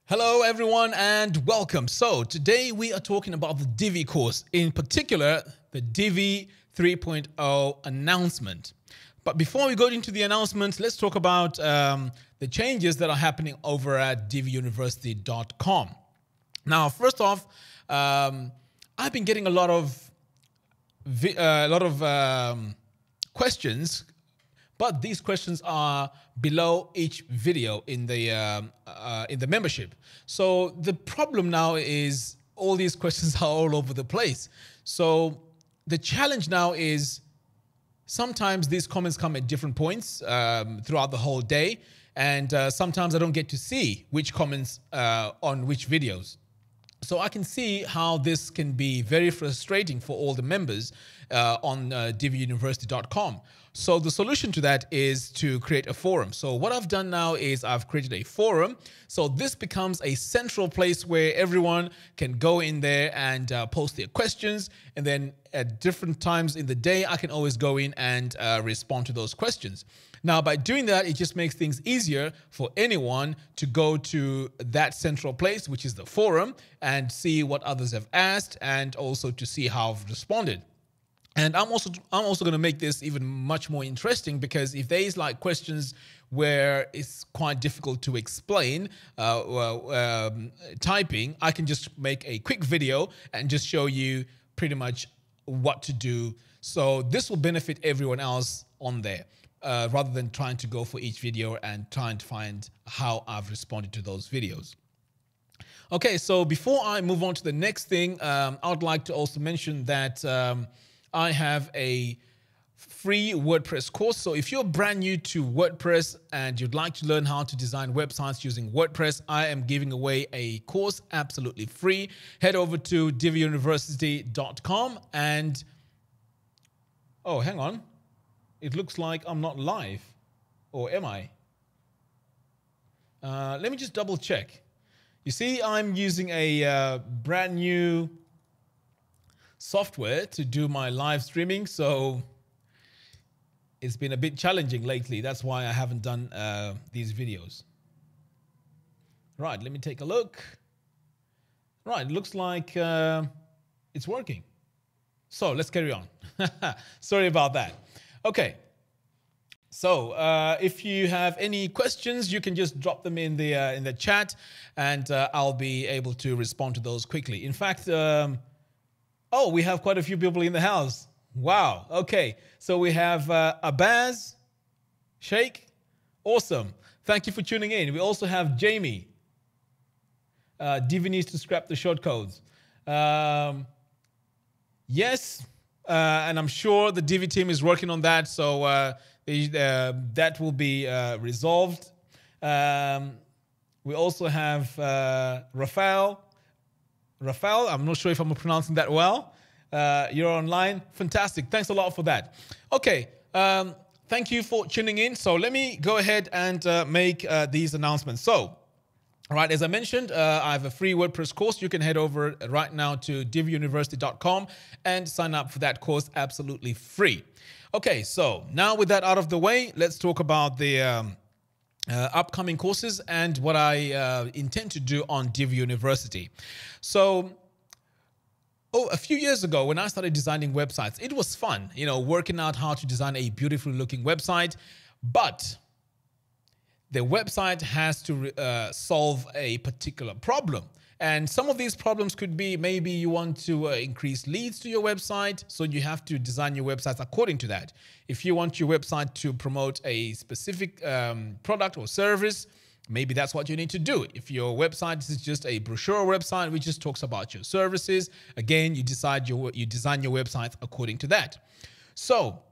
Hello everyone and welcome. So today we are talking about the Divi course, in particular the Divi 3.0 announcement. But before we go into the announcement, let's talk about the changes that are happening over at diviuniversity.com. Now, first off, I've been getting a lot of questions, but these questions are below each video in the membership. So the problem now is all these questions are all over the place. So the challenge now is sometimes these comments come at different points throughout the whole day, and sometimes I don't get to see which comments on which videos. So I can see how this can be very frustrating for all the members on diviuniversity.com. So the solution to that is to create a forum. So what I've done now is I've created a forum. So this becomes a central place where everyone can go in there and post their questions. And then at different times in the day, I can always go in and respond to those questions. Now, by doing that, it just makes things easier for anyone to go to that central place, which is the forum, and see what others have asked and also to see how I've responded. And I'm also going to make this even much more interesting, because if there's like questions where it's quite difficult to explain typing, I can just make a quick video and just show you pretty much what to do. So this will benefit everyone else on there. Rather than trying to go for each video and trying to find how I've responded to those videos. Okay, so before I move on to the next thing, I would like to also mention that I have a free WordPress course. So if you're brand new to WordPress and you'd like to learn how to design websites using WordPress, I am giving away a course absolutely free. Head over to diviuniversity.com and, oh, hang on. It looks like I'm not live, or am I? Let me just double check. You see, I'm using a brand new software to do my live streaming, so it's been a bit challenging lately. That's why I haven't done these videos. Right, let me take a look. Right, it looks like it's working. So let's carry on. Sorry about that. Okay, so if you have any questions, you can just drop them in the chat, and I'll be able to respond to those quickly. In fact, oh, we have quite a few people in the house. Wow. Okay, so we have Abaz, Sheikh. Awesome. Thank you for tuning in. We also have Jamie. Divi needs to scrap the shortcodes. Yes. And I'm sure the Divi team is working on that, so that will be resolved. We also have Rafael. Rafael, I'm not sure if I'm pronouncing that well. You're online. Fantastic. Thanks a lot for that. Okay. Thank you for tuning in. So let me go ahead and make these announcements. So, all right, as I mentioned, I have a free WordPress course. You can head over right now to diviuniversity.com and sign up for that course absolutely free. Okay, so now with that out of the way, let's talk about the upcoming courses and what I intend to do on Divi University. So, a few years ago when I started designing websites, it was fun, you know, working out how to design a beautifully looking website, but the website has to solve a particular problem. And some of these problems could be maybe you want to increase leads to your website, so you have to design your website according to that. If you want your website to promote a specific product or service, maybe that's what you need to do. If your website is just a brochure website which just talks about your services, again, you design your website according to that. So,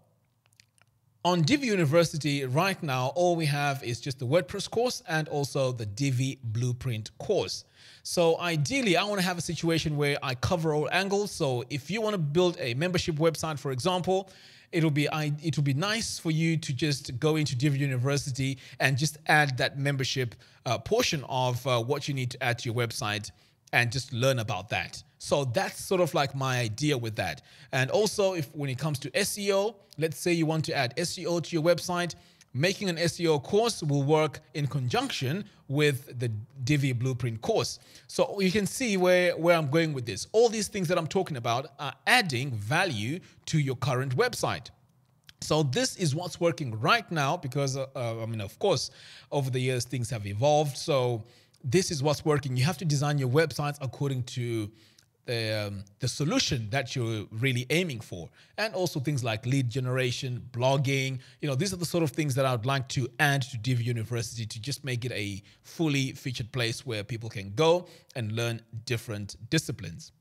on Divi University right now, all we have is just the WordPress course and also the Divi Blueprint course. So ideally, I want to have a situation where I cover all angles. So if you want to build a membership website, for example, it will be nice for you to just go into Divi University and just add that membership portion of what you need to add to your website and just learn about that. So that's sort of like my idea with that. And also, when it comes to SEO, let's say you want to add SEO to your website, making an SEO course will work in conjunction with the Divi Blueprint course. So you can see where I'm going with this. All these things that I'm talking about are adding value to your current website. So this is what's working right now because, I mean, of course, over the years, things have evolved. So this is what's working. You have to design your websites according to the solution that you're really aiming for. And also things like lead generation, blogging. These are the sort of things that I would like to add to Divi University to just make it a fully featured place where people can go and learn different disciplines.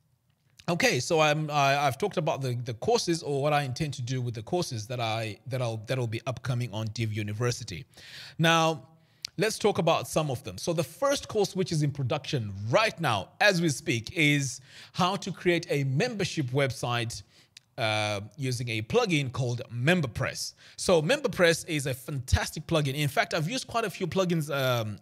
Okay, so I've talked about the courses, or what I intend to do with the courses that'll be upcoming on Divi University. Now, let's talk about some of them. So the first course, which is in production right now as we speak, is how to create a membership website using a plugin called MemberPress. So MemberPress is a fantastic plugin. In fact, I've used quite a few plugins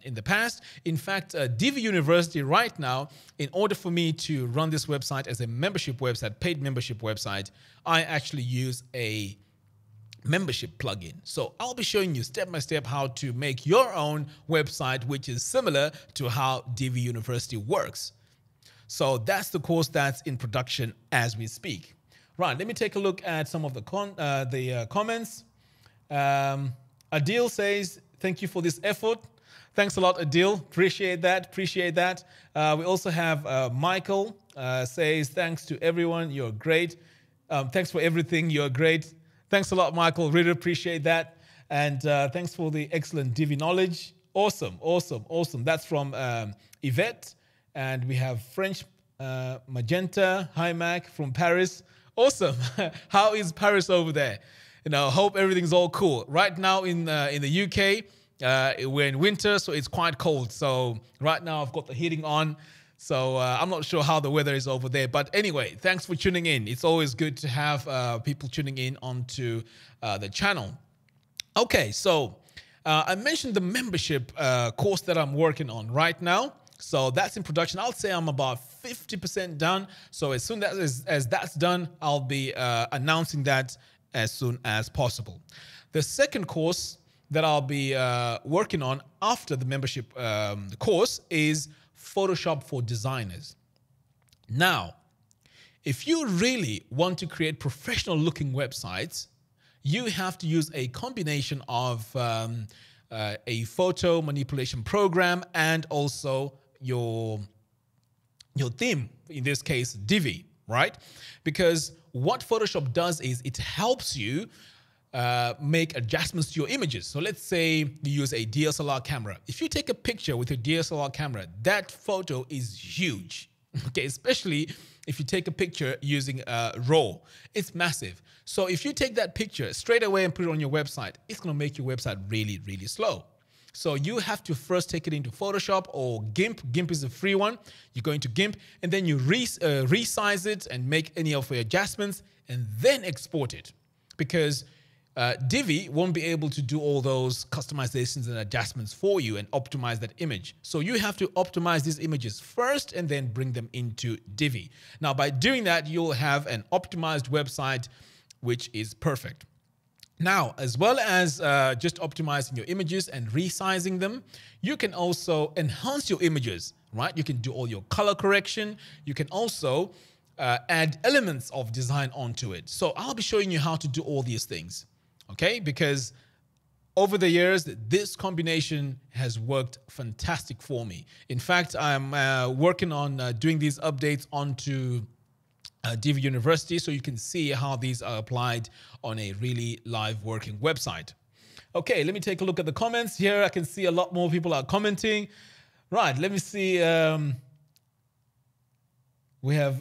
in the past. In fact, Divi University right now, in order for me to run this website as a membership website, paid membership website, I actually use a membership plugin. So I'll be showing you step by step how to make your own website, which is similar to how Divi University works. So that's the course that's in production as we speak. Right, let me take a look at some of the comments. Adil says, thank you for this effort. Thanks a lot, Adil. Appreciate that. Appreciate that. We also have Michael says, thanks to everyone. You're great. Thanks for everything. You're great. Thanks a lot, Michael. Really appreciate that. And thanks for the excellent Divi knowledge. Awesome, awesome, awesome. That's from Yvette. And we have French Magenta. Hi, Mac from Paris. Awesome. How is Paris over there? Hope everything's all cool. Right now in the UK, we're in winter, so it's quite cold. So right now I've got the heating on. So I'm not sure how the weather is over there. But anyway, thanks for tuning in. It's always good to have people tuning in onto the channel. Okay, so I mentioned the membership course that I'm working on right now. So that's in production. I'll say I'm about 50% done. So as soon as that's done, I'll be announcing that as soon as possible. The second course that I'll be working on after the membership course is Photoshop for designers. Now, if you really want to create professional looking websites, you have to use a combination of a photo manipulation program and also your theme, in this case, Divi, right? Because what Photoshop does is it helps you make adjustments to your images. So let's say you use a DSLR camera. If you take a picture with your DSLR camera, that photo is huge, okay? Especially if you take a picture using RAW, it's massive. So if you take that picture straight away and put it on your website, it's gonna make your website really, really slow. So you have to first take it into Photoshop or GIMP. GIMP is a free one. You go into GIMP and then you resize it and make any of the adjustments and then export it. Because Divi won't be able to do all those customizations and adjustments for you and optimize that image. So you have to optimize these images first and then bring them into Divi. Now, by doing that, you'll have an optimized website, which is perfect. Now, as well as just optimizing your images and resizing them, you can also enhance your images, right? You can do all your color correction. You can also add elements of design onto it. So I'll be showing you how to do all these things, okay? Because over the years, this combination has worked fantastic for me. In fact, I'm working on doing these updates onto Divi University, so you can see how these are applied on a really live working website. Okay, let me take a look at the comments here. I can see a lot more people are commenting. Right, let me see. We have,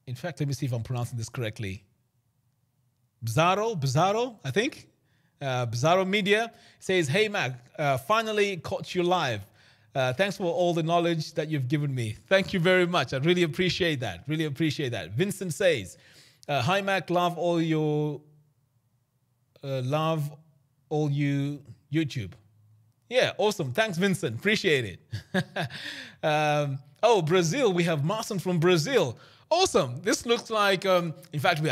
in fact, let me see if I'm pronouncing this correctly. Bizarro, I think. Bizarro Media says, hey, Mac, finally caught you live. Thanks for all the knowledge that you've given me. Thank you very much. I really appreciate that. Really appreciate that. Vincent says, hi, Mac, love all you YouTube. Yeah, awesome. Thanks, Vincent. Appreciate it. Oh, Brazil. We have Marson from Brazil. Awesome. This looks like, in fact, we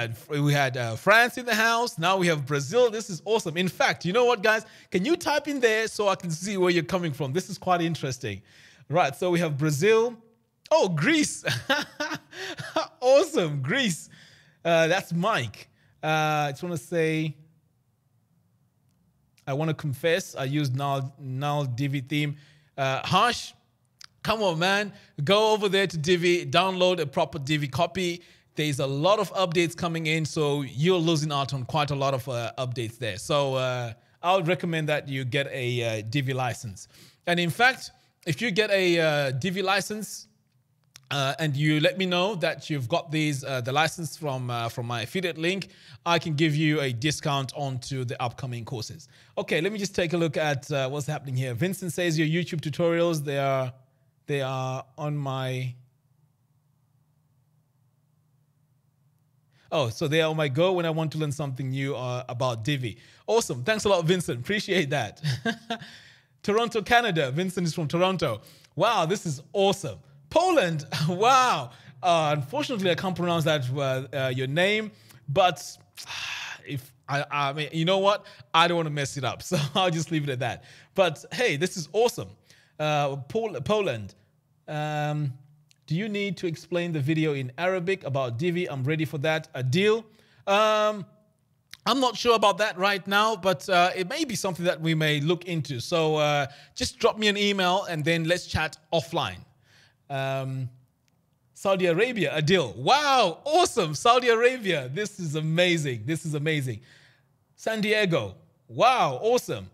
had France in the house. Now we have Brazil. This is awesome. In fact, you know what, guys? Can you type in there so I can see where you're coming from? This is quite interesting. Right. So we have Brazil. Oh, Greece. Awesome. Greece. That's Mike. I just want to say, I want to confess, I used null Divi theme. Harsh. Come on, man. Go over there to Divi, download a proper Divi copy. There's a lot of updates coming in, so you're losing out on quite a lot of updates there. So I would recommend that you get a Divi license. And in fact, if you get a Divi license and you let me know that you've got the license from my affiliate link, I can give you a discount onto the upcoming courses. Okay, let me just take a look at what's happening here. Vincent says your YouTube tutorials, they are on my... Oh, so they are on my go when I want to learn something new about Divi. Awesome. Thanks a lot, Vincent. Appreciate that. Toronto, Canada. Vincent is from Toronto. Wow, this is awesome. Poland. Wow. Unfortunately, I can't pronounce that your name, but if I mean, you know what? I don't want to mess it up, so I'll just leave it at that. But hey, this is awesome. Poland. Do you need to explain the video in Arabic about Divi? I'm ready for that. A deal? I'm not sure about that right now, but it may be something that we may look into. So just drop me an email and then let's chat offline. Saudi Arabia, a deal. Wow, awesome. Saudi Arabia. This is amazing. This is amazing. San Diego. Wow, awesome.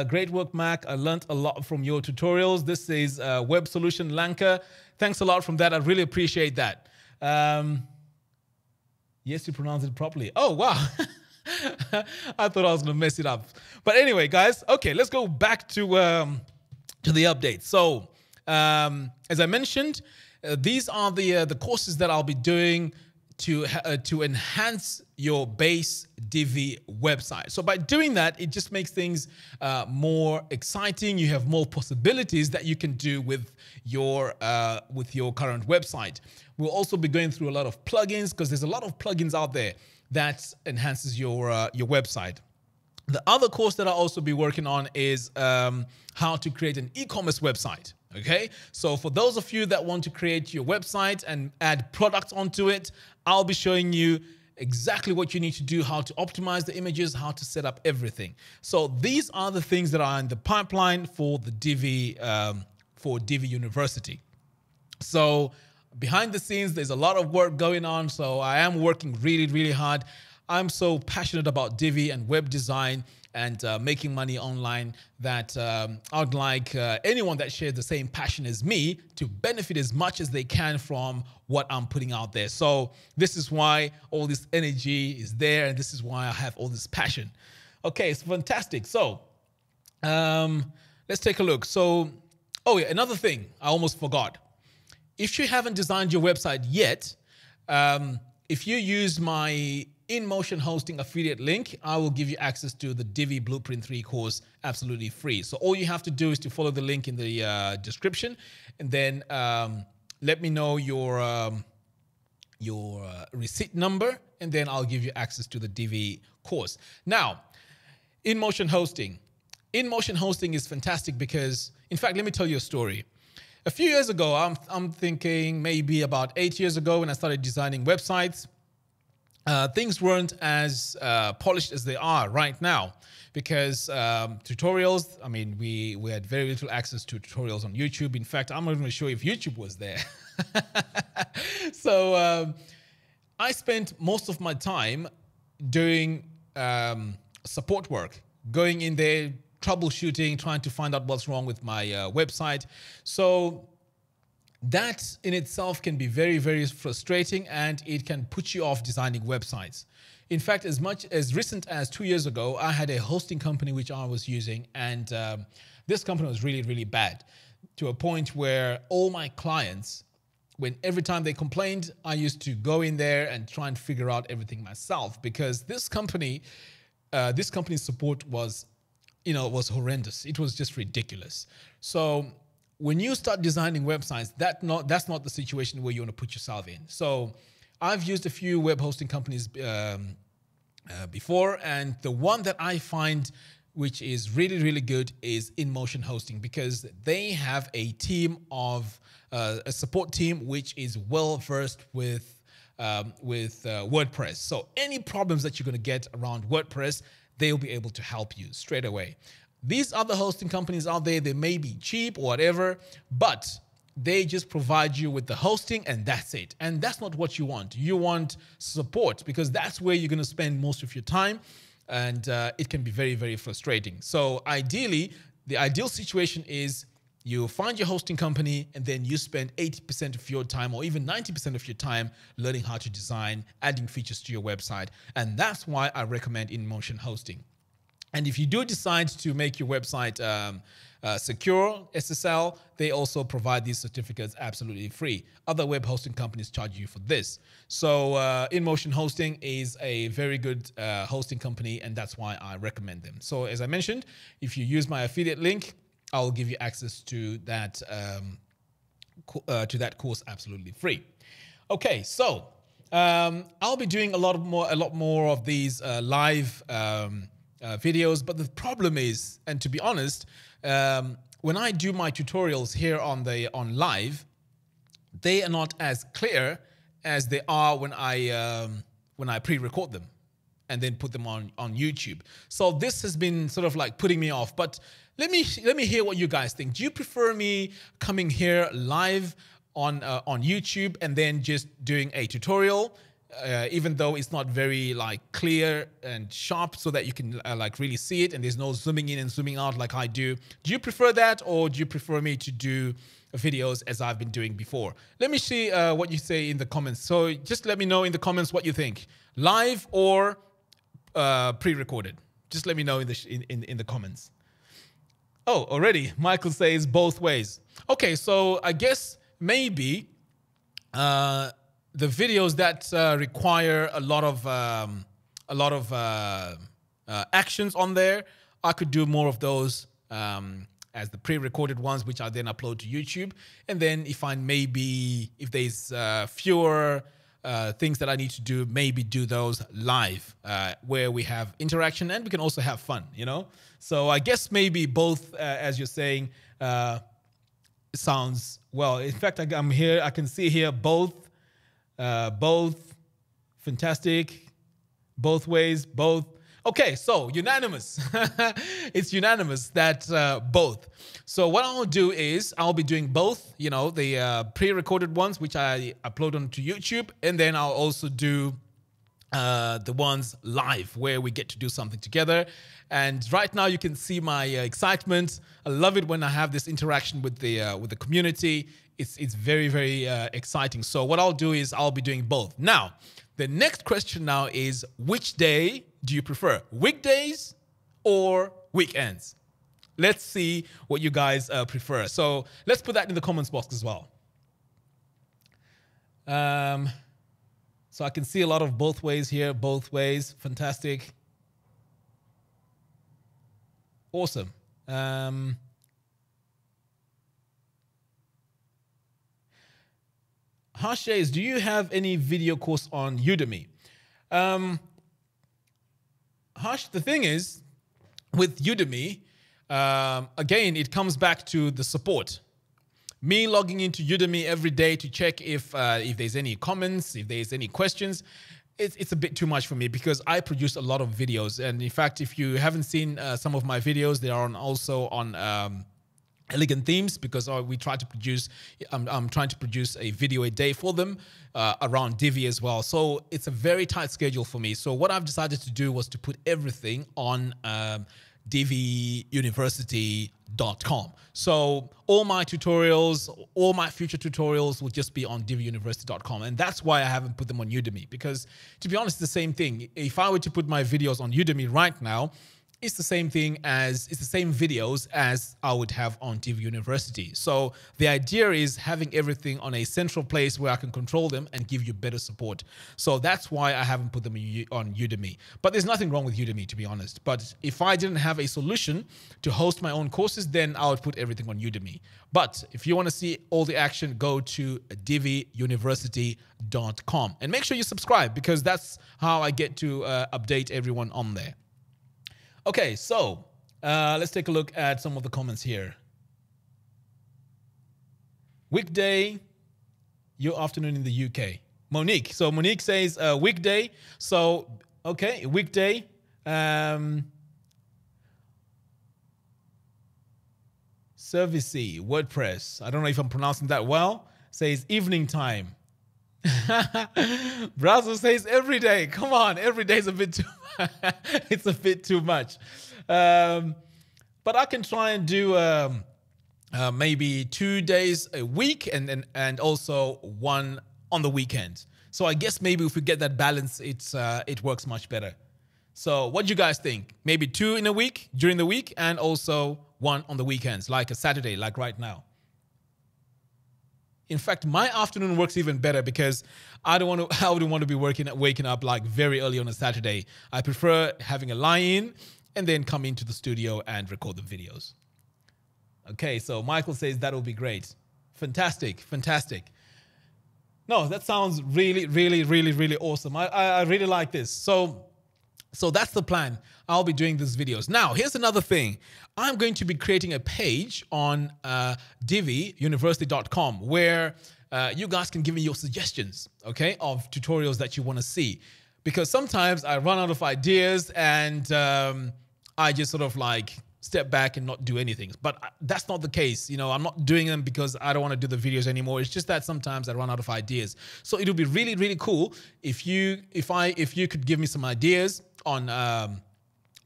Great work, Mac. I learned a lot from your tutorials. This is Web Solution Lanka. Thanks a lot from that. I really appreciate that. Yes, you pronounced it properly. Oh, wow. I thought I was going to mess it up. But anyway, guys, okay, let's go back to the update. So, as I mentioned, these are the courses that I'll be doing to enhance your base Divi website. So by doing that, it just makes things more exciting. You have more possibilities that you can do with your current website. We'll also be going through a lot of plugins because there's a lot of plugins out there that enhances your website. The other course that I'll also be working on is how to create an e-commerce website. Okay, so for those of you that want to create your website and add products onto it, I'll be showing you exactly what you need to do, how to optimize the images, how to set up everything. So these are the things that are in the pipeline for the Divi University. So behind the scenes, there's a lot of work going on. So I am working really, really hard. I'm so passionate about Divi and web design and making money online that I'd like anyone that shares the same passion as me to benefit as much as they can from what I'm putting out there. So this is why all this energy is there, and this is why I have all this passion. Okay, it's fantastic. So let's take a look. So, oh yeah, another thing I almost forgot. If you haven't designed your website yet, if you use my InMotion Hosting affiliate link, I will give you access to the Divi Blueprint 3 course absolutely free. So all you have to do is to follow the link in the description, and then let me know your receipt number, and then I'll give you access to the Divi course. Now, InMotion Hosting. InMotion Hosting is fantastic because, in fact, let me tell you a story. A few years ago, I'm thinking maybe about 8 years ago when I started designing websites, things weren't as polished as they are right now because tutorials, I mean, we had very little access to tutorials on YouTube. In fact, I'm not even sure if YouTube was there. So I spent most of my time doing support work, going in there, troubleshooting, trying to find out what's wrong with my website. So that in itself can be very, very frustrating, and it can put you off designing websites. In fact, as recent as 2 years ago, I had a hosting company which I was using, and this company was really, really bad to a point where all my clients, every time they complained, I used to go in there and try and figure out everything myself, because this company's support was, was horrendous. It was just ridiculous. So when you start designing websites, that's not the situation where you want to put yourself in. So I've used a few web hosting companies before, and the one that I find which is really, really good is InMotion Hosting, because they have a team of a support team which is well versed with WordPress. So any problems that you're going to get around WordPress, they'll be able to help you straight away. These other hosting companies out there, they may be cheap or whatever, but they just provide you with the hosting and that's it. And that's not what you want. You want support, because that's where you're going to spend most of your time, and it can be very, very frustrating. So ideally, the ideal situation is you find your hosting company and then you spend 80% of your time or even 90% of your time learning how to design, adding features to your website. And that's why I recommend InMotion Hosting. And if you do decide to make your website secure, SSL, they also provide these certificates absolutely free. Other web hosting companies charge you for this. So InMotion Hosting is a very good hosting company, and that's why I recommend them. So as I mentioned, if you use my affiliate link, I'll give you access to that course absolutely free. Okay, so I'll be doing a lot more of these live videos, but the problem is, and to be honest, when I do my tutorials here on live, they are not as clear as they are when I pre-record them and then put them on YouTube. So this has been sort of like putting me off. But let me hear what you guys think. Do you prefer me coming here live on YouTube and then just doing a tutorial? Even though it's not very like clear and sharp so that you can like really see it, and there's no zooming in and zooming out like I do. Do you prefer that, or do you prefer me to do videos as I've been doing before? Let me see what you say in the comments. So just let me know in the comments what you think. Live or pre-recorded? Just let me know in the comments. Oh, already Michael says both ways. Okay, so I guess maybe the videos that require a lot of actions on there, I could do more of those as the pre-recorded ones, which I then upload to YouTube. And then if there's fewer things that I need to do, maybe do those live where we have interaction and we can also have fun, you know? So I guess maybe both, as you're saying, sounds well. In fact, I'm here. I can see here both fantastic, both ways, both. Okay, so unanimous. It's unanimous that both. So what I'll do is I'll be doing both, you know, the pre-recorded ones, which I upload onto YouTube, and then I'll also do the ones live where we get to do something together. And right now you can see my excitement. I love it when I have this interaction with the community. It's very, very exciting. So what I'll do is I'll be doing both. Now, the next question now is, which day do you prefer? Weekdays or weekends? Let's see what you guys prefer. So let's put that in the comments box as well. So I can see a lot of both ways here, both ways. Fantastic. Awesome. Hashays, do you have any video course on Udemy? Hash, the thing is, with Udemy, again, it comes back to the support. Me logging into Udemy every day to check if there's any comments, if there's any questions, it's a bit too much for me because I produce a lot of videos. And in fact, if you haven't seen some of my videos, they are also on Elegant Themes, because we try to produce, I'm trying to produce a video a day for them around Divi as well. So it's a very tight schedule for me. So what I've decided to do was to put everything on DiviUniversity.com. So all my tutorials, all my future tutorials will just be on DiviUniversity.com. And that's why I haven't put them on Udemy, because to be honest, it's the same thing. If I were to put my videos on Udemy right now, it's the same thing as, it's the same videos as I would have on Divi University. So the idea is having everything on a central place where I can control them and give you better support. So that's why I haven't put them on Udemy. But there's nothing wrong with Udemy, to be honest. But if I didn't have a solution to host my own courses, then I would put everything on Udemy. But if you want to see all the action, go to diviuniversity.com and make sure you subscribe, because that's how I get to update everyone on there. Okay, so let's take a look at some of the comments here. Weekday, your afternoon in the UK. Monique. So Monique says weekday. So, okay, weekday. Servicey, WordPress. I don't know if I'm pronouncing that well. Says evening time. Brazil says every day. Come on, every day is a bit too it's a bit too much. But I can try and do maybe 2 days a week and also one on the weekend. So I guess maybe if we get that balance, it works much better. So what do you guys think? Maybe 2 in a week during the week and also 1 on the weekends, like a Saturday, like right now. In fact, my afternoon works even better because I wouldn't want to be waking up like very early on a Saturday. I prefer having a lie-in and then come into the studio and record the videos. Okay, so Michael says that will be great. Fantastic, fantastic. No, that sounds really, really, really, really awesome. I really like this. So that's the plan. I'll be doing these videos. Now, here's another thing. I'm going to be creating a page on diviuniversity.com where you guys can give me your suggestions, okay, of tutorials that you want to see. Because sometimes I run out of ideas and I just sort of like step back and not do anything. But that's not the case. You know, I'm not doing them because I don't want to do the videos anymore. It's just that sometimes I run out of ideas. So it would be really, really cool if you could give me some ideas on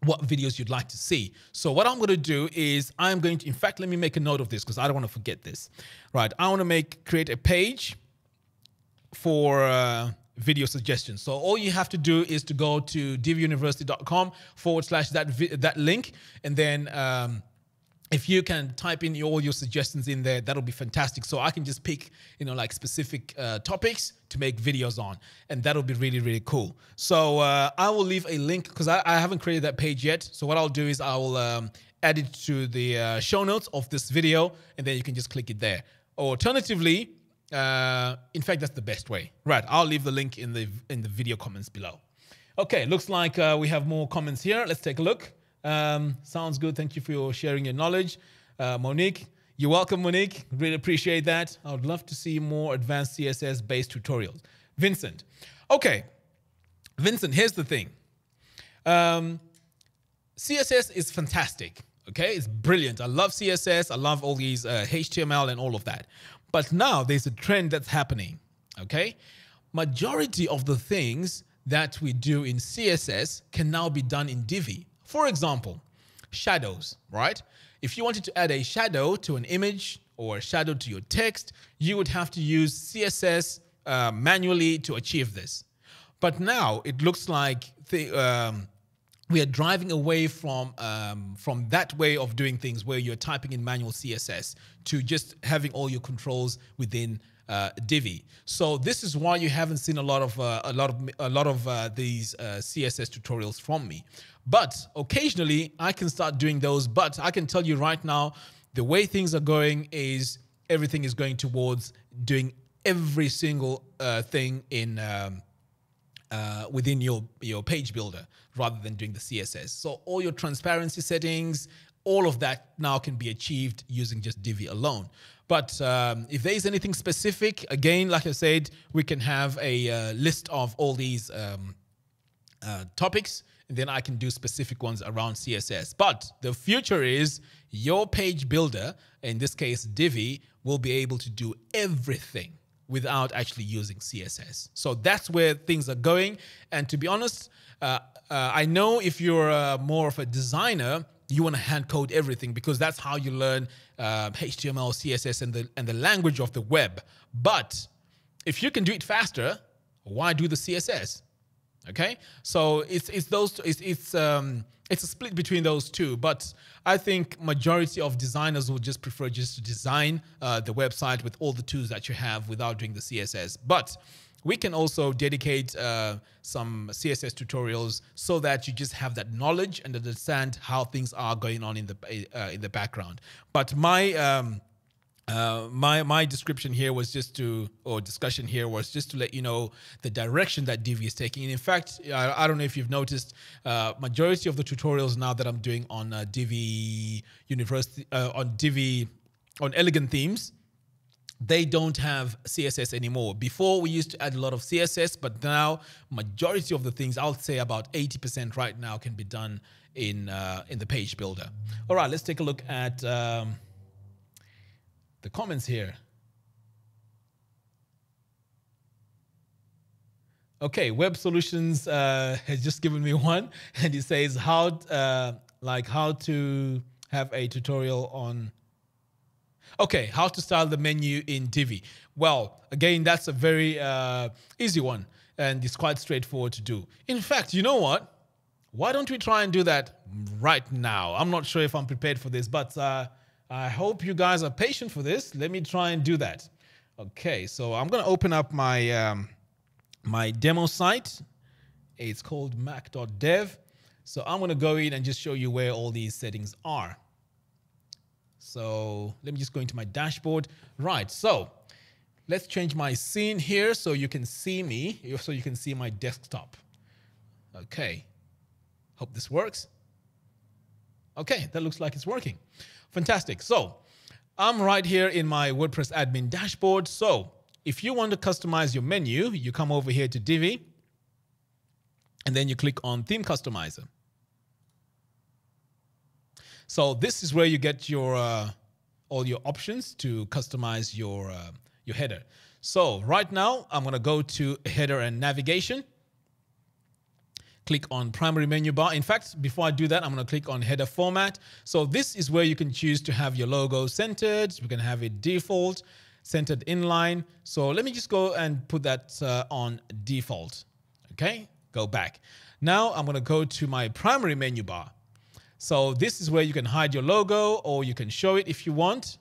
what videos you'd like to see. So what I'm going to do is I'm going to, in fact, let me make a note of this because I don't want to forget this. Right. I want to create a page for video suggestions. So all you have to do is to go to diviuniversity.com/that link. And then if you can type in all your suggestions in there, that'll be fantastic. So I can just pick, you know, like specific topics to make videos on. And that'll be really, really cool. So I will leave a link because I haven't created that page yet. So what I'll do is I will add it to the show notes of this video, and then you can just click it there. Alternatively, in fact, that's the best way. Right, I'll leave the link in the video comments below. Okay, looks like we have more comments here. Let's take a look. Sounds good. Thank you for sharing your knowledge. Monique, you're welcome, Monique. Really appreciate that. I would love to see more advanced CSS-based tutorials. Vincent. Okay, Vincent, here's the thing. CSS is fantastic. Okay, it's brilliant. I love CSS. I love all these HTML and all of that. But now there's a trend that's happening. Okay, majority of the things that we do in CSS can now be done in Divi. For example, shadows, right? If you wanted to add a shadow to an image or a shadow to your text, you would have to use CSS manually to achieve this. But now it looks like we are driving away from that way of doing things where you're typing in manual CSS to just having all your controls within Divi. So this is why you haven't seen a lot of these CSS tutorials from me. But occasionally I can start doing those. But I can tell you right now, the way things are going is everything is going towards doing every single thing in within your page builder rather than doing the CSS. So all your transparency settings, all of that now can be achieved using just Divi alone. But if there is anything specific, again, like I said, we can have a list of all these topics, and then I can do specific ones around CSS. But the future is your page builder, in this case Divi, will be able to do everything without actually using CSS. So that's where things are going. And to be honest, I know if you're more of a designer, you want to hand code everything because that's how you learn HTML, CSS, and the language of the web. But if you can do it faster, why do the CSS? Okay, so it's it's a split between those two, but I think majority of designers will just prefer just to design the website with all the tools that you have without doing the CSS. But we can also dedicate some CSS tutorials so that you just have that knowledge and understand how things are going on in the background. But my description here was just to, or discussion here was just to let you know the direction that Divi is taking. And in fact, I don't know if you've noticed, majority of the tutorials now that I'm doing on Divi University, on Elegant Themes, they don't have CSS anymore. Before we used to add a lot of CSS, but now majority of the things, I'll say about 80% right now, can be done in the page builder. All right, let's take a look at the comments here. Okay, Web Solutions has just given me one, and he says how to have a tutorial on. Okay, how to style the menu in Divi. Well, again, that's a very easy one, and it's quite straightforward to do. In fact, you know what? Why don't we try and do that right now? I'm not sure if I'm prepared for this, but I hope you guys are patient for this. Let me try and do that. Okay, so I'm going to open up my my demo site. It's called mac.dev. So I'm going to go in and just show you where all these settings are. So let me just go into my dashboard. Right, so let's change my scene here so you can see me, so you can see my desktop. Okay, hope this works. Okay, that looks like it's working. Fantastic. So I'm right here in my WordPress admin dashboard. So if you want to customize your menu, you come over here to Divi, and then you click on Theme Customizer. So this is where you get your all your options to customize your header. So right now, I'm going to go to Header and Navigation. Click on Primary Menu Bar. In fact, before I do that, I'm going to click on Header Format. So this is where you can choose to have your logo centered. We can have it default, centered inline. So let me just go and put that on default. Okay, go back. Now I'm going to go to my Primary Menu Bar. So this is where you can hide your logo, or you can show it if you want.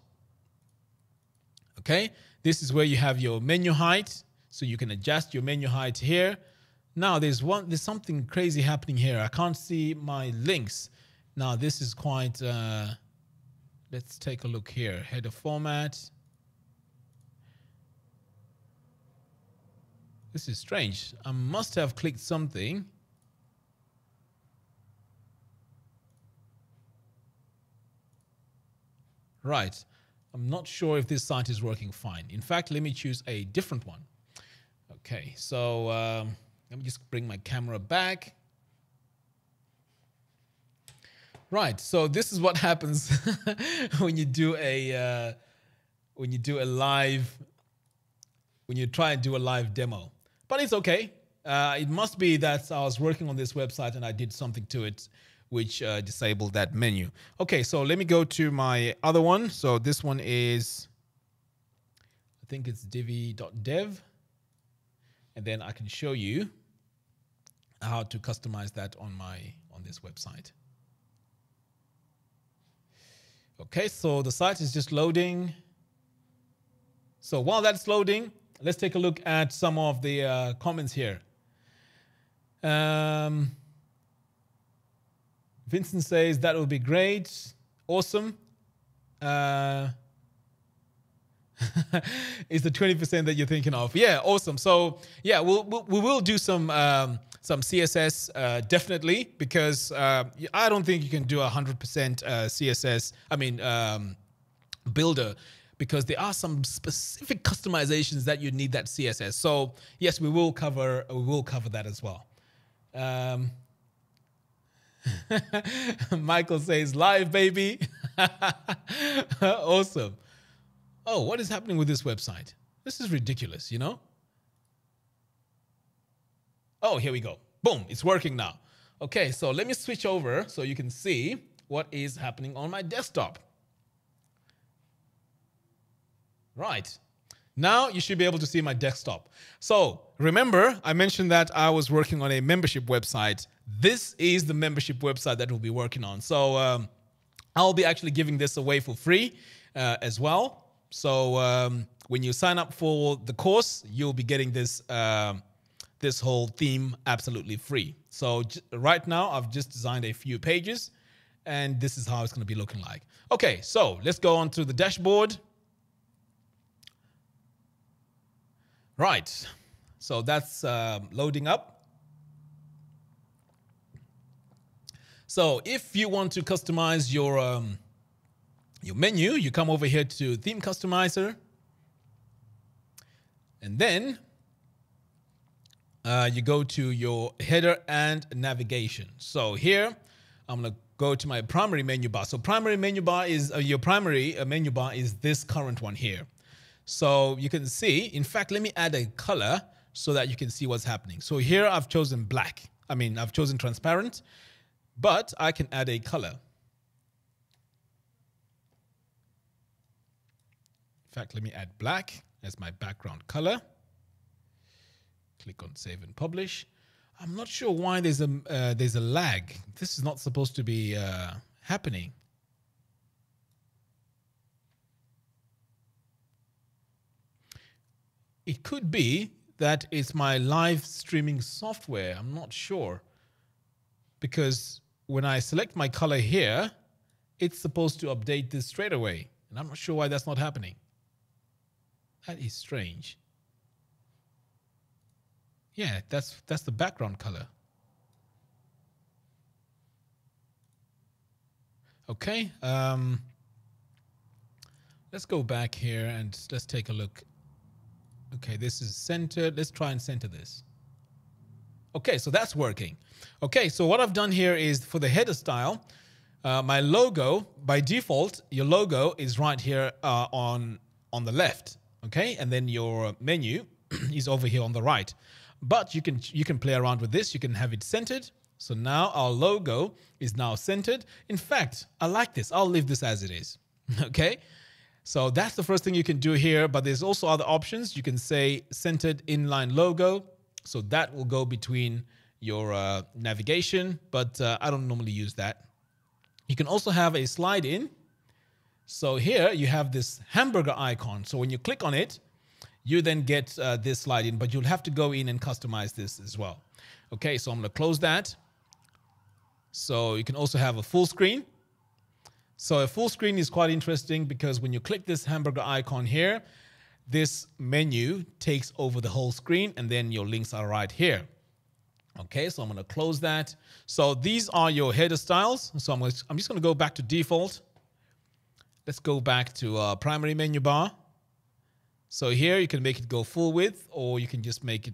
Okay, this is where you have your menu height. So you can adjust your menu height here. Now there's something crazy happening here. I can't see my links. Now this is quite, let's take a look here. Header format. This is strange. I must have clicked something. Right. I'm not sure if this site is working fine. In fact, let me choose a different one. Okay, so let me just bring my camera back. Right, so this is what happens when you do a live, when you try and do a live demo. But it's okay. It must be that I was working on this website and I did something to it which disabled that menu. Okay, so let me go to my other one. So this one is, I think it's divi.dev. And then I can show you how to customize that on this website. Okay, so the site is just loading. So while that's loading, let's take a look at some of the comments here. Vincent says that would be great, awesome. Is the 20% that you're thinking of? Yeah, awesome. So yeah, we will do some CSS definitely, because I don't think you can do 100% CSS. I mean builder, because there are some specific customizations that you need that CSS. So yes, we will cover that as well. Michael says live, baby. Awesome. Oh, what is happening with this website? This is ridiculous, you know? Oh, here we go. Boom, it's working now. Okay, so let me switch over so you can see what is happening on my desktop. Right. Now you should be able to see my desktop. So remember, I mentioned that I was working on a membership website. This is the membership website that we'll be working on. So I'll be actually giving this away for free as well. So when you sign up for the course, you'll be getting this this whole theme absolutely free. So right now, I've just designed a few pages, and this is how it's going to be looking like. Okay, so let's go on to the dashboard. Right, so that's loading up. So if you want to customize your menu, you come over here to Theme Customizer, and then you go to your header and navigation. So here, I'm going to go to my primary menu bar. So primary menu bar is your primary menu bar is this current one here. So you can see, in fact, let me add a color so that you can see what's happening. So here I've chosen black. I mean, I've chosen transparent, but I can add a color. In fact, let me add black as my background color. Click on Save and Publish. I'm not sure why there's a lag. This is not supposed to be happening. It could be that it's my live streaming software. I'm not sure. Because when I select my color here, it's supposed to update this straight away. And I'm not sure why that's not happening. That is strange. Yeah, that's the background color. Okay. Let's go back here and let's take a look. Okay, this is centered. Let's try and center this. Okay, so that's working. Okay, so what I've done here is for the header style, my logo, by default, your logo is right here on the left. Okay, and then your menu is over here on the right. But you can play around with this. You can have it centered. So now our logo is now centered. In fact, I like this. I'll leave this as it is. Okay. So that's the first thing you can do here. But there's also other options. You can say centered inline logo. So that will go between your navigation. But I don't normally use that. You can also have a slide in. So here you have this hamburger icon. So when you click on it, you then get this slide in, but you'll have to go in and customize this as well. Okay, so I'm going to close that. So you can also have a full screen. So a full screen is quite interesting because when you click this hamburger icon here, this menu takes over the whole screen and then your links are right here. Okay, so I'm going to close that. So these are your header styles. So I'm just going to go back to default. Let's go back to primary menu bar. So here you can make it go full width, or you can just make it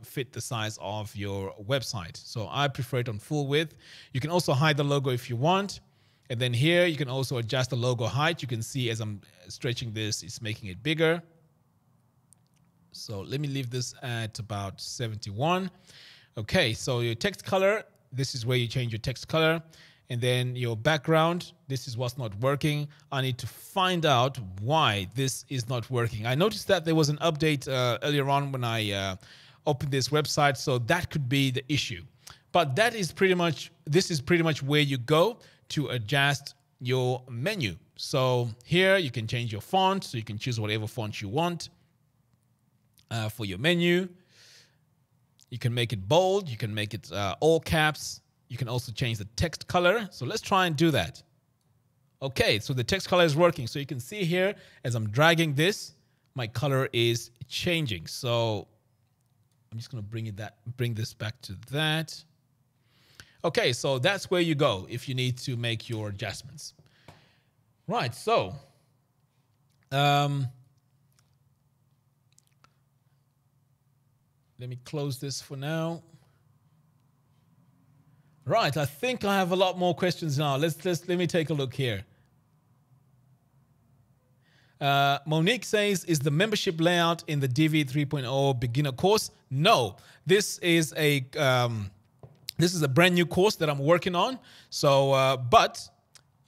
fit the size of your website. So I prefer it on full width. You can also hide the logo if you want. And then here you can also adjust the logo height. You can see as I'm stretching this, it's making it bigger. So let me leave this at about 71. Okay, so your text color, this is where you change your text color. And then your background, this is what's not working. I need to find out why this is not working. I noticed that there was an update earlier on when I opened this website, so that could be the issue. But that is pretty much, this is pretty much where you go to adjust your menu. So here you can change your font, so you can choose whatever font you want for your menu. You can make it bold, you can make it all caps. You can also change the text color. So let's try and do that. Okay, so the text color is working. So you can see here, as I'm dragging this, my color is changing. So I'm just going to bring this back to that. Okay, so that's where you go if you need to make your adjustments. Right, so let me close this for now. Right, I think I have a lot more questions now. Let me take a look here. Monique says, is the membership layout in the Divi 3.0 beginner course? No, this is a brand new course that I'm working on. So, but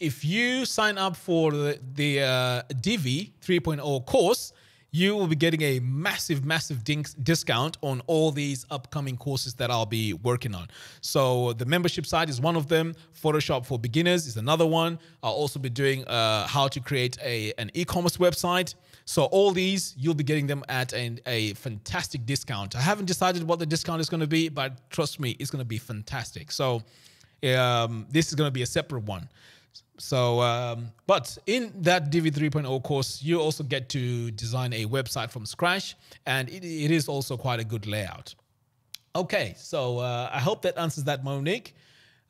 if you sign up for the Divi 3.0 course, you will be getting a massive, massive discount on all these upcoming courses that I'll be working on. So the membership site is one of them. Photoshop for beginners is another one. I'll also be doing how to create an e-commerce website. So all these, you'll be getting them at a fantastic discount. I haven't decided what the discount is going to be, but trust me, it's going to be fantastic. So this is going to be a separate one. So, but in that Divi 3.0 course, you also get to design a website from scratch, and it is also quite a good layout. Okay, so I hope that answers that, Monique.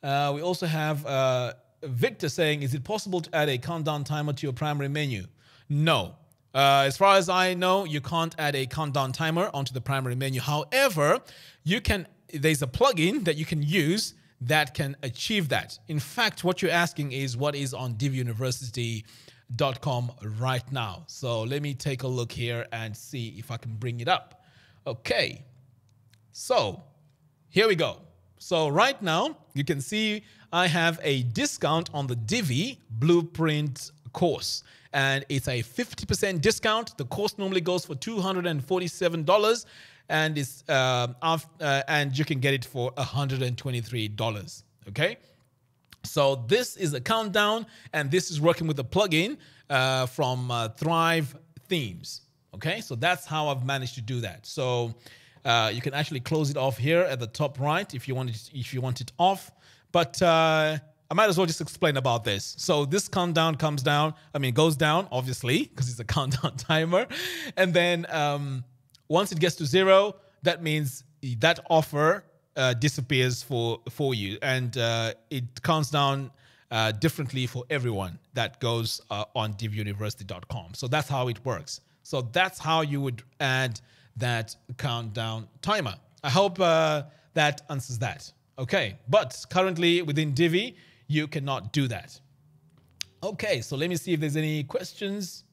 We also have Victor saying, is it possible to add a countdown timer to your primary menu? No. As far as I know, you can't add a countdown timer onto the primary menu. However, you can. There's a plugin that you can use that can achieve that. In fact, what you're asking is what is on diviuniversity.com right now. So let me take a look here and see if I can bring it up. Okay, so here we go. So right now, you can see I have a discount on the Divi Blueprint course, and it's a 50% discount. The course normally goes for $247. And it's and you can get it for $123. Okay, so this is a countdown, and this is working with a plugin from Thrive Themes. Okay, so that's how I've managed to do that. So you can actually close it off here at the top right if you want it off. But I might as well just explain about this. So this countdown goes down, obviously, because it's a countdown timer, and then once it gets to 0, that means that offer disappears for you, and it counts down differently for everyone that goes on diviuniversity.com. So that's how it works. So that's how you would add that countdown timer. I hope that answers that. Okay, but currently within Divi, you cannot do that. Okay, so let me see if there's any questions.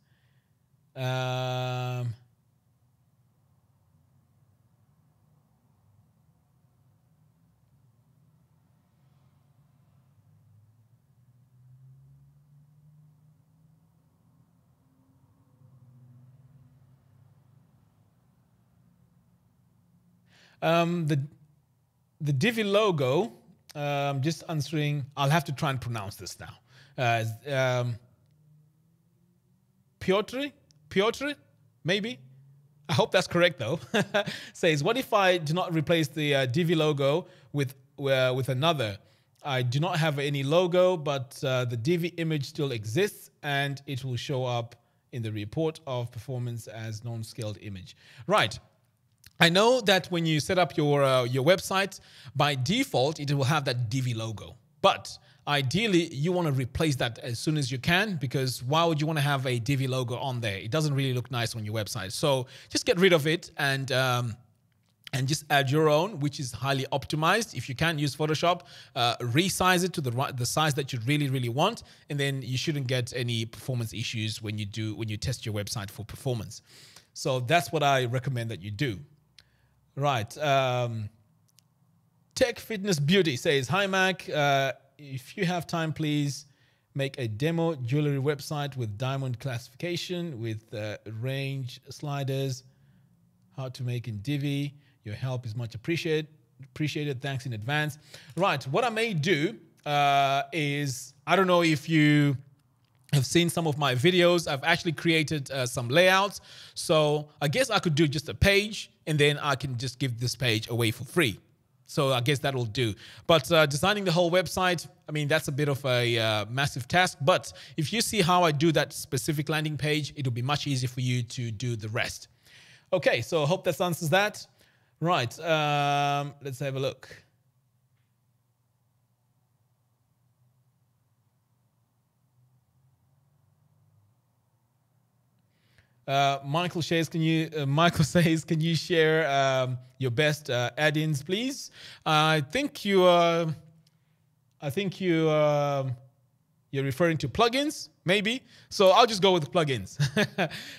The Divi logo, just answering, I'll have to try and pronounce this now. Piotr, maybe? I hope that's correct though. Says, what if I do not replace the Divi logo with another? I do not have any logo, but the Divi image still exists, and it will show up in the report of performance as non-scaled image. Right. I know that when you set up your website, by default, it will have that Divi logo. But ideally, you want to replace that as soon as you can, because why would you want to have a Divi logo on there? It doesn't really look nice on your website. So just get rid of it and just add your own, which is highly optimized. If you can use Photoshop, resize it to the size that you really, really want, and then you shouldn't get any performance issues when you test your website for performance. So that's what I recommend that you do. Right. Tech Fitness Beauty says, hi, Mac. If you have time, please make a demo jewelry website with diamond classification, with range sliders, how to make in Divi. Your help is much appreciated. Thanks in advance. Right. What I may do is, I don't know if you have seen some of my videos. I've actually created some layouts. So I guess I could do just a page, and then I can just give this page away for free. So I guess that'll do. But designing the whole website, I mean, that's a bit of a massive task. But if you see how I do that specific landing page, it'll be much easier for you to do the rest. Okay, so I hope that answers that. Right, let's have a look. Michael says, can you share your best add-ins, please? I think you're referring to plugins, maybe. So I'll just go with plugins.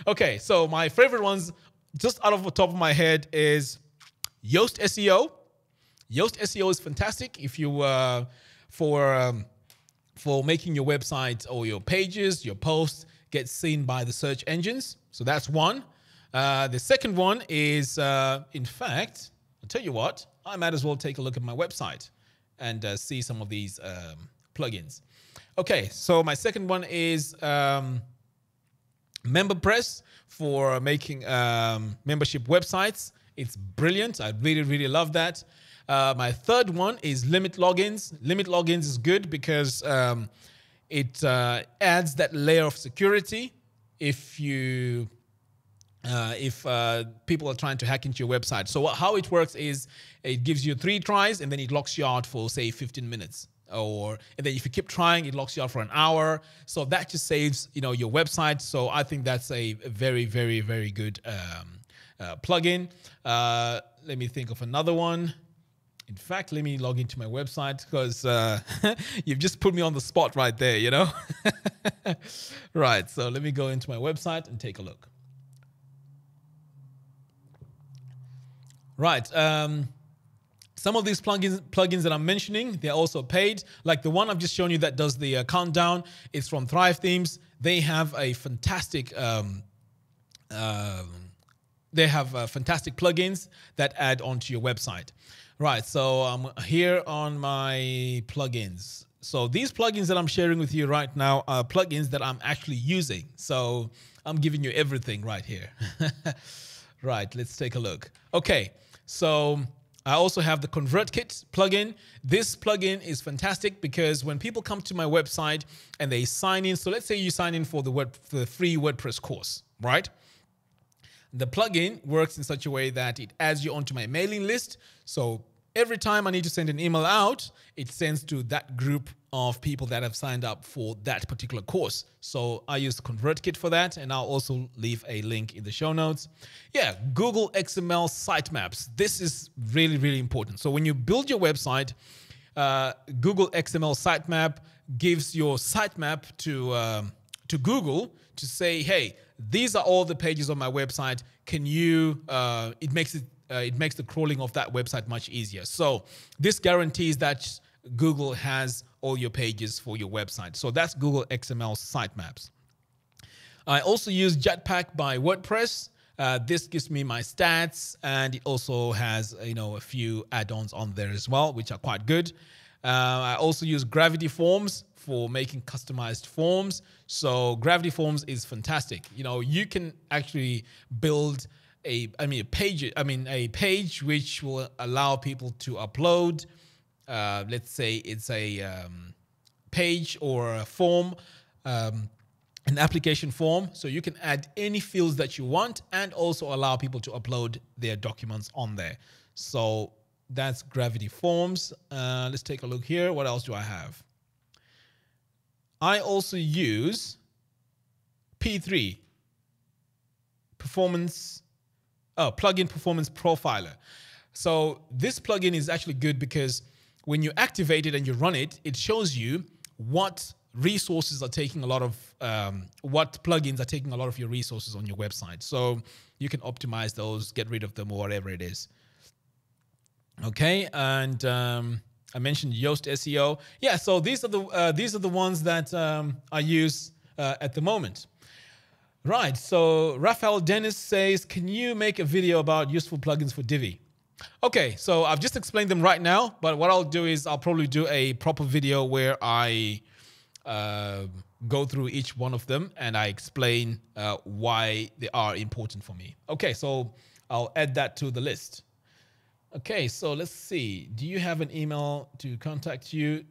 Okay, so my favorite ones, just out of the top of my head, is Yoast SEO. Yoast SEO is fantastic if you for making your website or your pages, your posts get seen by the search engines. So that's one. The second one is, in fact, I'll tell you what, I might as well take a look at my website and see some of these plugins. Okay, so my second one is MemberPress for making membership websites. It's brilliant. I really, really love that. My third one is Limit Logins. Limit Logins is good because it adds that layer of security if you if people are trying to hack into your website. So how it works is it gives you 3 tries and then it locks you out for, say, 15 minutes. And then if you keep trying, it locks you out for an hour. So that just saves, your website. So I think that's a very, very, very good plugin. Let me think of another one. In fact, let me log into my website because you've just put me on the spot right there, Right, so let me go into my website and take a look. Right, some of these plugins that I'm mentioning, they're also paid. Like the one I've just shown you that does the countdown, it's from Thrive Themes. They have a fantastic fantastic plugins that add onto your website. Right, so I'm here on my plugins. So these plugins that I'm sharing with you right now are plugins that I'm actually using. So I'm giving you everything right here. Right, let's take a look. Okay, so I also have the ConvertKit plugin. This plugin is fantastic because when people come to my website and they sign in, so let's say you sign in for the free WordPress course, right? The plugin works in such a way that it adds you onto my mailing list. So every time I need to send an email out, it sends to that group of people that have signed up for that particular course. So I use ConvertKit for that, and I'll also leave a link in the show notes. Yeah, Google XML sitemaps. This is really, really important. So when you build your website, Google XML sitemap gives your sitemap to Google to say, hey, these are all the pages on my website. Can you, it makes the crawling of that website much easier. So this guarantees that Google has all your pages for your website. So that's Google XML sitemaps. I also use Jetpack by WordPress. This gives me my stats, and it also has a few add-ons on there as well, which are quite good. I also use Gravity Forms for making customized forms. So Gravity Forms is fantastic. You can actually build a page which will allow people to upload. Let's say it's a page or a form, an application form. So you can add any fields that you want and also allow people to upload their documents on there. So that's Gravity Forms. Let's take a look here. What else do I have? I also use P3 plugin performance profiler. So this plugin is actually good because when you activate it and you run it, it shows you what resources are taking a lot of, what plugins are taking a lot of your resources on your website. So you can optimize those, get rid of them, or whatever it is. Okay, and I mentioned Yoast SEO. Yeah, so these are the ones that I use at the moment. Right, so Raphael Dennis says, can you make a video about useful plugins for Divi? Okay, so I've just explained them right now, but what I'll do is I'll probably do a proper video where I go through each one of them and I explain why they are important for me. Okay, so I'll add that to the list. Okay, so let's see. Do you have an email to contact you?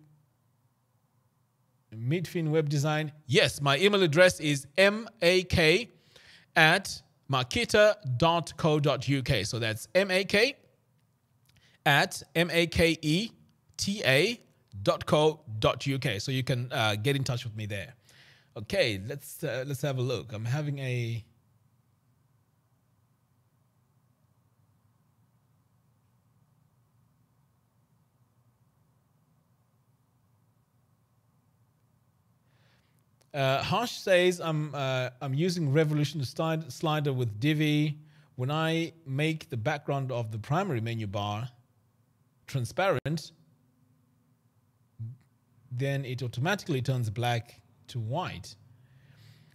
Midfin Web Design. Yes, my email address is mak@maketa.co.uk. So that's mak@maketa.co.uk. So you can get in touch with me there. Okay, let's have a look. I'm having a Harsh says, I'm using Revolution slider with Divi. When I make the background of the primary menu bar transparent, then it automatically turns black to white.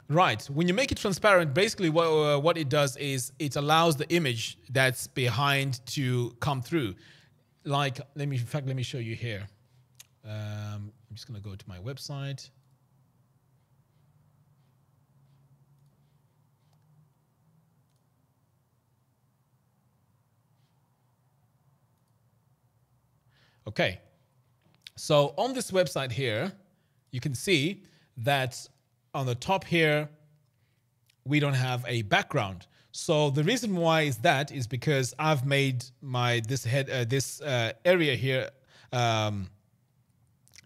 Right. When you make it transparent, basically what it does is it allows the image that's behind to come through. Like, let me show you here. I'm just going to go to my website. Okay. So on this website here, you can see that on the top here, we don't have a background. So the reason why is that is because I've made this area here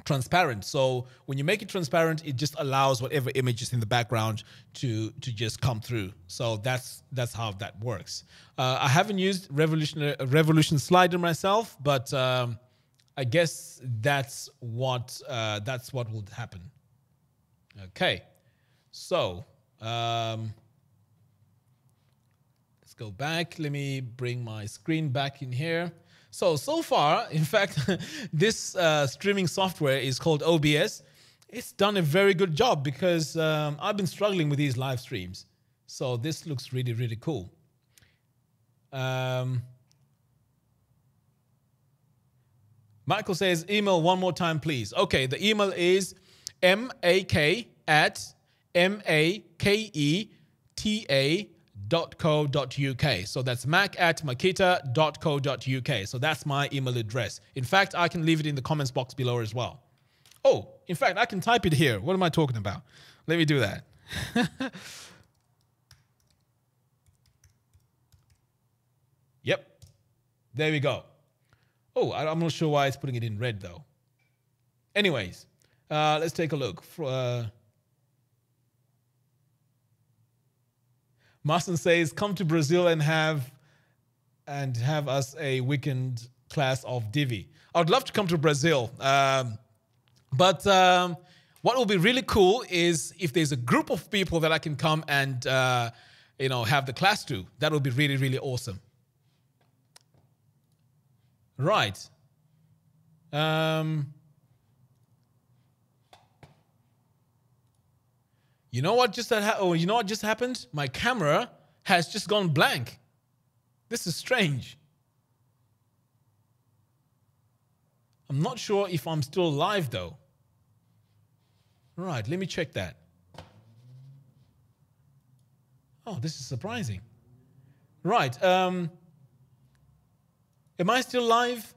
transparent. So when you make it transparent, it just allows whatever image is in the background to just come through. So that's how that works. I haven't used Revolution Slider myself, but I guess that's what will happen. Okay, so let's go back. Let me bring my screen back in here. So far, in fact, this streaming software is called OBS. It's done a very good job because I've been struggling with these live streams. So this looks really, really cool. Michael says, email one more time, please. Okay, the email is mak@maketa.co.uk. So that's mac@maketa.co.uk. So that's my email address. In fact, I can leave it in the comments box below as well. Oh, in fact, I can type it here. What am I talking about? Let me do that. Yep. There we go. Oh, I'm not sure why it's putting it in red, though. Anyways, let's take a look. Marston says, come to Brazil and have us a weekend class of Divi. I would love to come to Brazil. But what will be really cool is if there's a group of people that I can come and have the class to. That would be really, really awesome. Right. You know what just happened? My camera has just gone blank. This is strange. I'm not sure if I'm still live though. Right, let me check that. Oh, this is surprising. Right. Am I still live?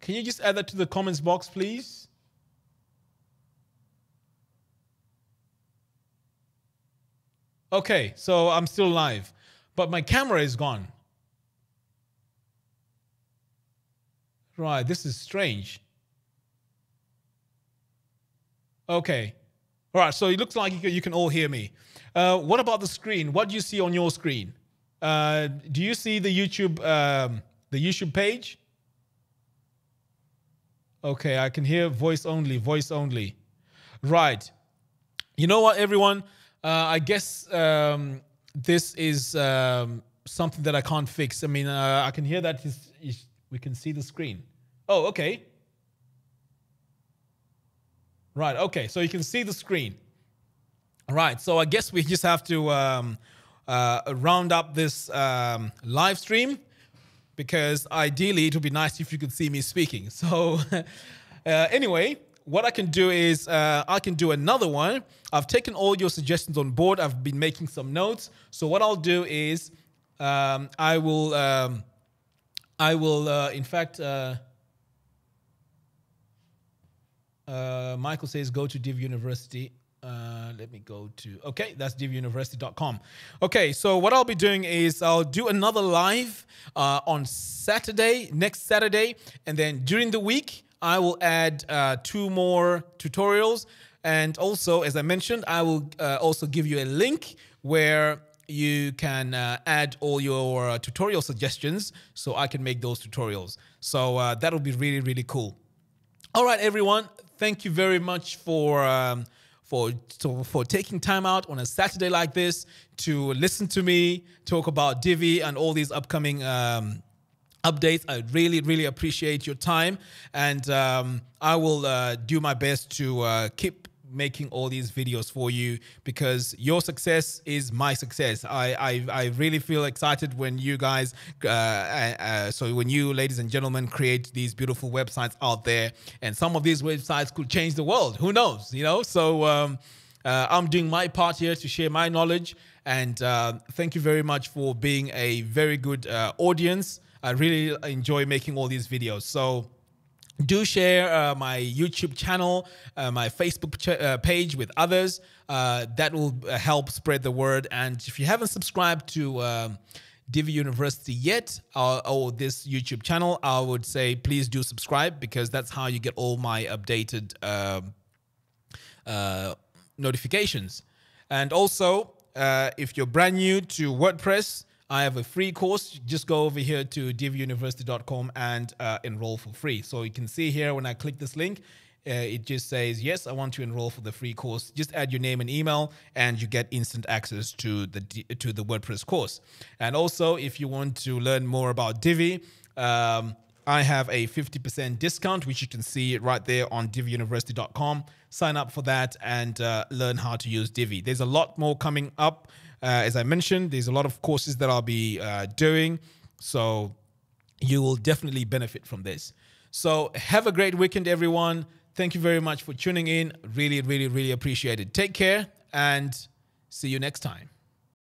Can you just add that to the comments box, please? Okay, so I'm still live, but my camera is gone. Right, this is strange. Okay. All right, so it looks like you can all hear me. What about the screen? What do you see on your screen? Do you see the YouTube page? Okay, I can hear voice only, voice only. Right. You know what, everyone? I guess this is something that I can't fix. I mean, I can hear that we can see the screen. Oh, okay. Right, okay, so you can see the screen. Right, so I guess we just have to round up this live stream, because ideally it would be nice if you could see me speaking. So anyway, what I can do is I can do another one. I've taken all your suggestions on board. I've been making some notes. So what I'll do is I will in fact, Michael says go to Divi University. Let me go to, okay, that's diviuniversity.com. Okay, so what I'll be doing is I'll do another live on Saturday, next Saturday, and then during the week, I will add 2 more tutorials. And also, as I mentioned, I will also give you a link where you can add all your tutorial suggestions so I can make those tutorials. So that'll be really, really cool. All right, everyone. Thank you very much for taking time out on a Saturday like this to listen to me talk about Divi and all these upcoming updates. I really, really appreciate your time, and I will do my best to keep making all these videos for you, because your success is my success. I really feel excited when you guys, so when you, ladies and gentlemen, create these beautiful websites out there, and some of these websites could change the world. Who knows, you know? So I'm doing my part here to share my knowledge, and thank you very much for being a very good audience. I really enjoy making all these videos. So do share my YouTube channel, my Facebook page with others. That will help spread the word. And if you haven't subscribed to Divi University yet, or this YouTube channel, I would say please do subscribe, because that's how you get all my updated notifications. And also, if you're brand new to WordPress, I have a free course. Just go over here to diviuniversity.com and enroll for free. So you can see here when I click this link, it just says, yes, I want to enroll for the free course. Just add your name and email, and you get instant access to the WordPress course. And also, if you want to learn more about Divi, I have a 50% discount, which you can see right there on diviuniversity.com. Sign up for that and learn how to use Divi. There's a lot more coming up. As I mentioned, there's a lot of courses that I'll be doing, so you will definitely benefit from this. So have a great weekend, everyone. Thank you very much for tuning in. Really, really, really appreciate it. Take care, and see you next time.